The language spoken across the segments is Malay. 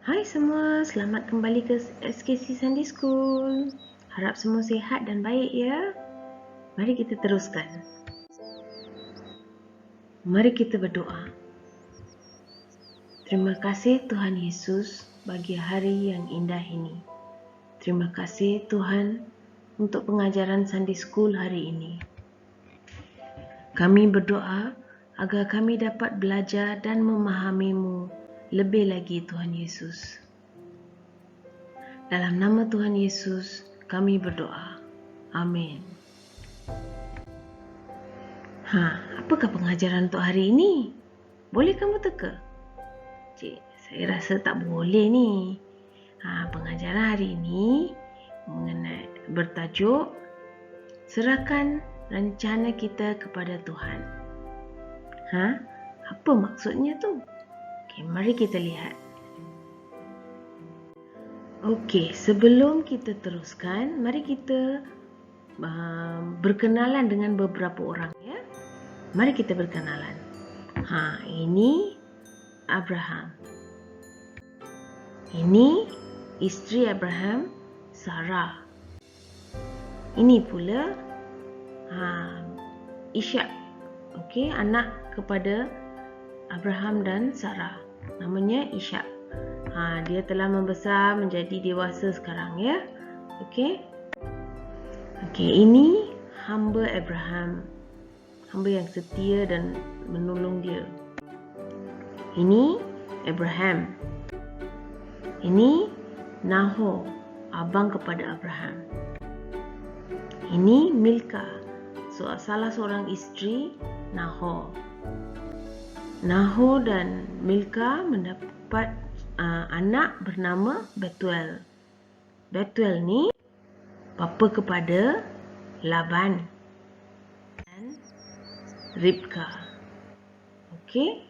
Hai semua, selamat kembali ke SKC Sunday School. Harap semua sihat dan baik ya. Mari kita teruskan. Mari kita berdoa. Terima kasih Tuhan Yesus bagi hari yang indah ini. Terima kasih Tuhan untuk pengajaran Sunday School hari ini. Kami berdoa agar kami dapat belajar dan memahami-Mu lebih lagi Tuhan Yesus. Dalam nama Tuhan Yesus, kami berdoa. Amin. Apakah pengajaran untuk hari ini? Boleh kamu teka? Cik, saya rasa tak boleh ni. Pengajaran hari ini mengenai bertajuk serahkan rencana kita kepada Tuhan. Apa maksudnya tu? Okey, mari kita lihat. Okey, sebelum kita teruskan, mari kita berkenalan dengan beberapa orang ya. Mari kita berkenalan. Ini Abraham. Ini isteri Abraham, Sarah. Ini pula Ishak. Okey, anak kepada Abraham dan Sarah. Namanya Ishak. Dia telah membesar menjadi dewasa sekarang ya. Okey, ini hamba Abraham. Hamba yang setia dan menolong dia. Ini Abraham. Ini Nahor, abang kepada Abraham. Ini Milka, salah seorang isteri Nahor. Nahor dan Milka mendapat anak bernama Betuel. Betuel ni bapa kepada Laban dan Ribka. Okey.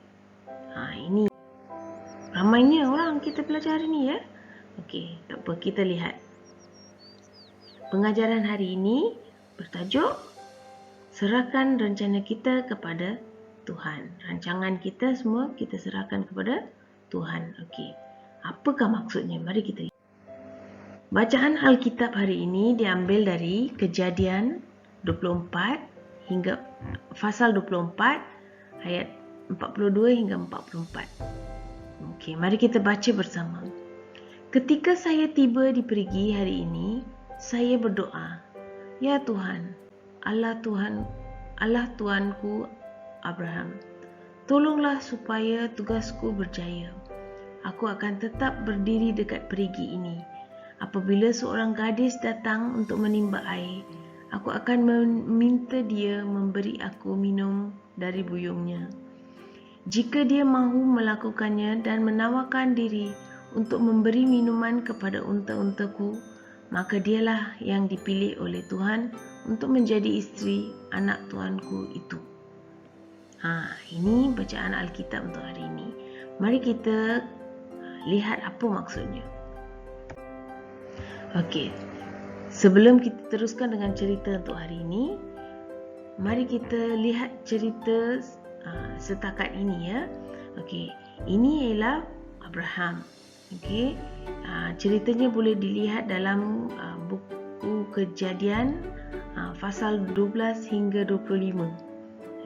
Ini ramainya orang kita belajar hari ni ya. Okey, tak apa, kita lihat. Pengajaran hari ini bertajuk serahkan rencana kita kepada Tuhan. Rancangan kita semua kita serahkan kepada Tuhan. Okey. Apakah maksudnya? Mari kita lihat. Bacaan Alkitab hari ini diambil dari Kejadian 24 hingga pasal 24 ayat 42 hingga 44. Okey, mari kita baca bersama. Ketika saya tiba di perigi hari ini, saya berdoa, "Ya Tuhan, Allah Tuanku Abraham, tolonglah supaya tugasku berjaya. Aku akan tetap berdiri dekat perigi ini. Apabila seorang gadis datang untuk menimba air, aku akan meminta dia memberi aku minum dari buyungnya. Jika dia mahu melakukannya dan menawarkan diri untuk memberi minuman kepada unta-untaku, maka dialah yang dipilih oleh Tuhan untuk menjadi isteri anak tuanku itu." Ini bacaan Alkitab untuk hari ini. Mari kita lihat apa maksudnya. Okey, sebelum kita teruskan dengan cerita untuk hari ini, mari kita lihat cerita setakat ini ya. Okey, ini ialah Abraham. Okey, ceritanya boleh dilihat dalam buku Kejadian pasal 12 hingga 25.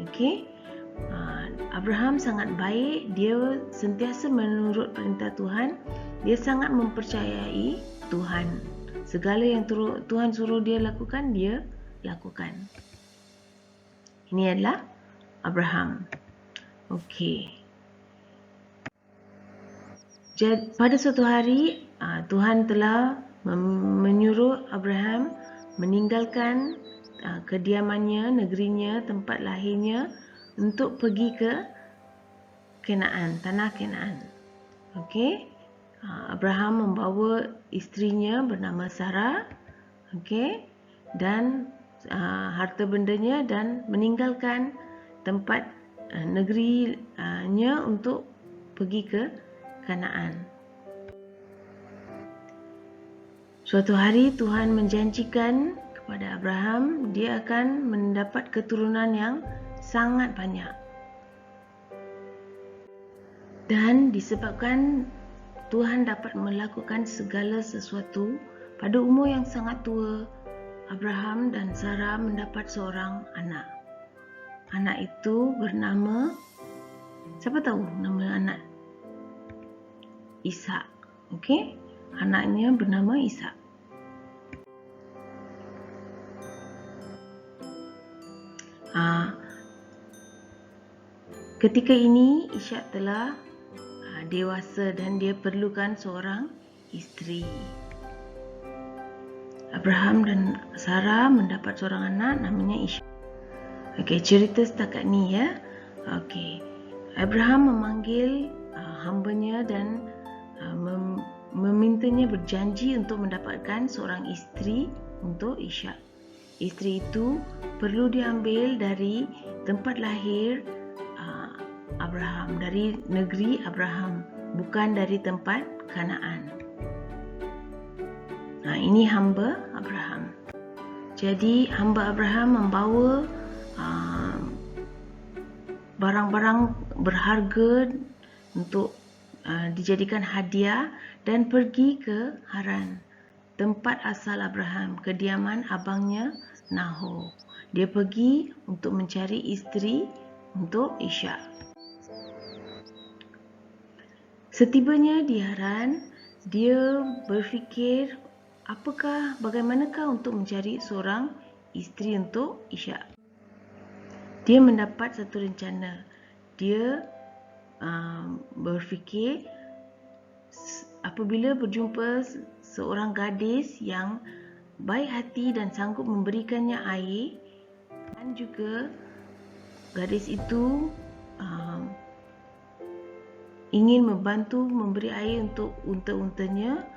Okey, Abraham sangat baik, dia sentiasa menurut perintah Tuhan, dia sangat mempercayai Tuhan. Segala yang Tuhan suruh dia lakukan, dia lakukan. Ini adalah Abraham. Okey. Pada suatu hari, Tuhan telah menyuruh Abraham meninggalkan kediamannya, negerinya, tempat lahirnya untuk pergi ke Kanaan, tanah Kanaan. Okey. Abraham membawa isterinya bernama Sarah, okey, dan harta bendanya dan meninggalkan tempat negerinya untuk pergi ke Kanaan. Suatu hari Tuhan menjanjikan kepada Abraham dia akan mendapat keturunan yang sangat banyak. Dan disebabkan Tuhan dapat melakukan segala sesuatu. Pada umur yang sangat tua, Abraham dan Sarah mendapat seorang anak. Anak itu bernama, siapa tahu nama anak? Ishak. Okey, anaknya bernama Ishak. Ketika ini Ishak telah dewasa dan dia perlukan seorang isteri. Abraham dan Sarah mendapat seorang anak namanya Ishak. Okey, cerita setakat ni ya. Okey. Abraham memanggil hambanya dan memintanya berjanji untuk mendapatkan seorang isteri untuk Ishak. Isteri itu perlu diambil dari tempat lahir Abraham, dari negeri Abraham, bukan dari tempat Kanaan. Ini hamba Abraham. Jadi hamba Abraham membawa barang-barang berharga untuk dijadikan hadiah dan pergi ke Haran, tempat asal Abraham, kediaman abangnya Nahor. Dia pergi untuk mencari isteri untuk Ishak. Setibanya di Haran, dia berfikir bagaimanakah untuk mencari seorang isteri untuk Ishak. Dia mendapat satu rencana. Dia berfikir apabila berjumpa seorang gadis yang baik hati dan sanggup memberikannya air, dan juga gadis itu ingin membantu memberi air untuk unta-untanya,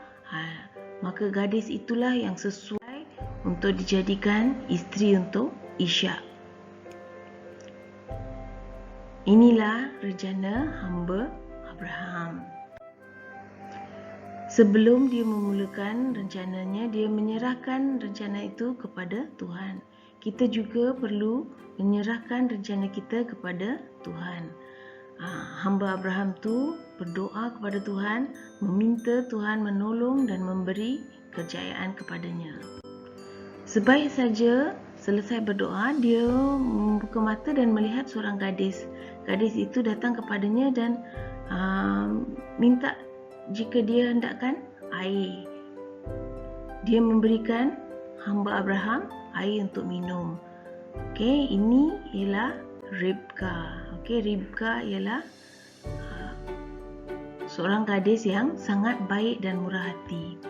maka gadis itulah yang sesuai untuk dijadikan isteri untuk Ishak. Inilah rencana hamba Abraham. Sebelum dia memulakan rencananya, dia menyerahkan rencana itu kepada Tuhan. Kita juga perlu menyerahkan rencana kita kepada Tuhan. Hamba Abraham tu berdoa kepada Tuhan, meminta Tuhan menolong dan memberi kejayaan kepadanya. Sebaik saja selesai berdoa, dia membuka mata dan melihat seorang gadis. Gadis itu datang kepadanya dan minta jika dia hendakkan air. Dia memberikan hamba Abraham air untuk minum. Okey, ini ialah Ribka. Okey, Ribka ialah seorang gadis yang sangat baik dan murah hati.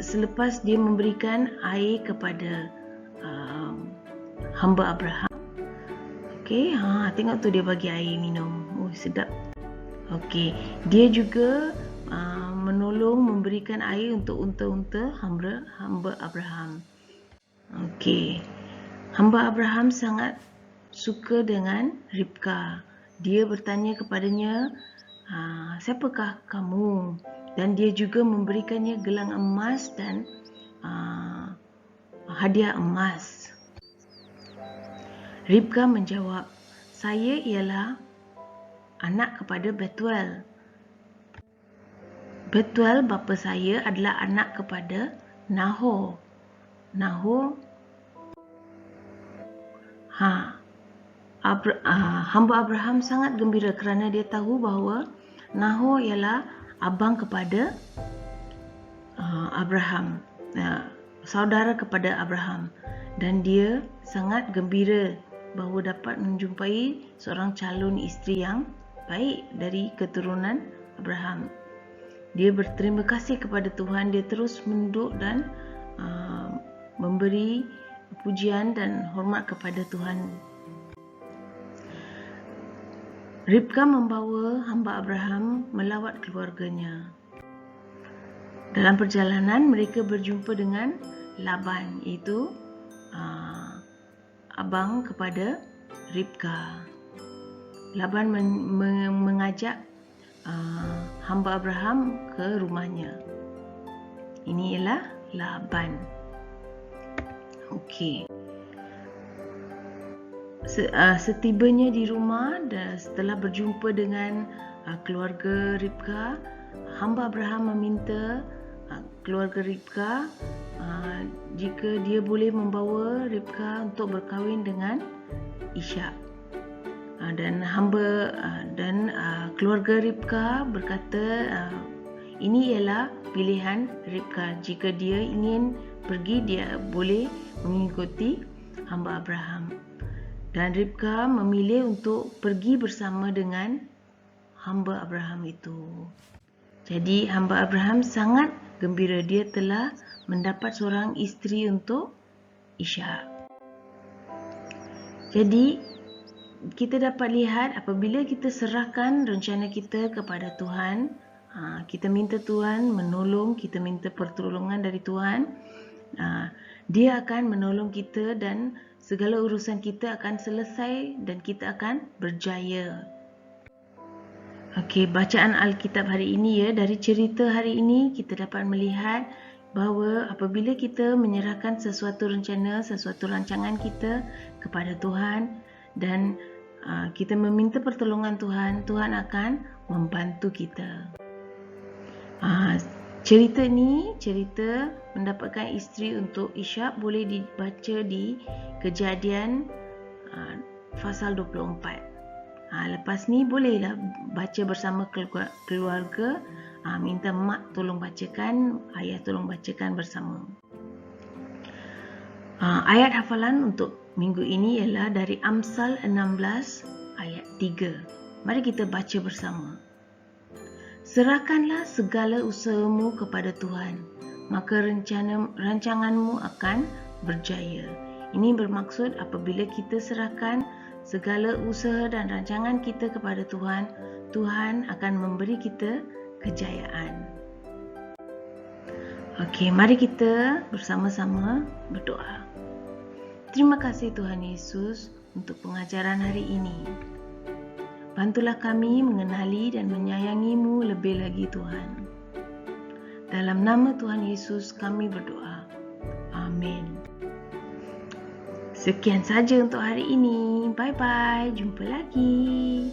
Selepas dia memberikan air kepada hamba Abraham, okey, tengok tu dia bagi air minum. Sedap. Okey, dia juga menolong memberikan air untuk unta-unta hamba Abraham. Okey, hamba Abraham sangat suka dengan Ribka. Dia bertanya kepadanya, siapakah kamu? Dan dia juga memberikannya gelang emas dan hadiah emas. Ribka menjawab, saya ialah anak kepada Betuel. Betuel bapa saya adalah anak kepada Nahor. Hamba Abraham sangat gembira kerana dia tahu bahawa Nahor ialah abang kepada Abraham, saudara kepada Abraham, dan dia sangat gembira bahawa dapat menjumpai seorang calon isteri yang baik dari keturunan Abraham. Dia berterima kasih kepada Tuhan. Dia terus menunduk dan memberi pujian dan hormat kepada Tuhan. Ribka membawa hamba Abraham melawat keluarganya. Dalam perjalanan mereka berjumpa dengan Laban, iaitu abang kepada Ribka. Laban mengajak hamba Abraham ke rumahnya. Ini ialah Laban. Okey. Setibanya di rumah dan setelah berjumpa dengan keluarga Ribka, hamba Abraham meminta keluarga Ribka jika dia boleh membawa Ribka untuk berkahwin dengan Ishak. Dan keluarga Ribka berkata ini ialah pilihan Ribka. Jika dia ingin pergi, dia boleh mengikuti hamba Abraham. Dan Ribka memilih untuk pergi bersama dengan hamba Abraham itu. Jadi hamba Abraham sangat gembira, dia telah mendapat seorang isteri untuk Ishak. Jadi kita dapat lihat apabila kita serahkan rencana kita kepada Tuhan, kita minta Tuhan menolong, kita minta pertolongan dari Tuhan, Dia akan menolong kita dan segala urusan kita akan selesai dan kita akan berjaya. Okey, bacaan Alkitab hari ini dari cerita hari ini kita dapat melihat bahawa apabila kita menyerahkan sesuatu rencana, sesuatu rancangan kita kepada Tuhan dan kita meminta pertolongan Tuhan, Tuhan akan membantu kita. Cerita ni, cerita mendapatkan isteri untuk Ishak boleh dibaca di Kejadian pasal 24. Lepas ni bolehlah baca bersama keluarga. Minta mak tolong bacakan, ayah tolong bacakan bersama. Ayat hafalan untuk minggu ini ialah dari Amsal 16 ayat 3. Mari kita baca bersama. Serahkanlah segala usahamu kepada Tuhan, maka rancanganmu akan berjaya. Ini bermaksud apabila kita serahkan segala usaha dan rancangan kita kepada Tuhan, Tuhan akan memberi kita kejayaan. Okey, mari kita bersama-sama berdoa. Terima kasih Tuhan Yesus untuk pengajaran hari ini. Bantulah kami mengenali dan menyayangi-Mu lebih lagi Tuhan. Dalam nama Tuhan Yesus kami berdoa. Amin. Sekian saja untuk hari ini. Bye-bye. Jumpa lagi.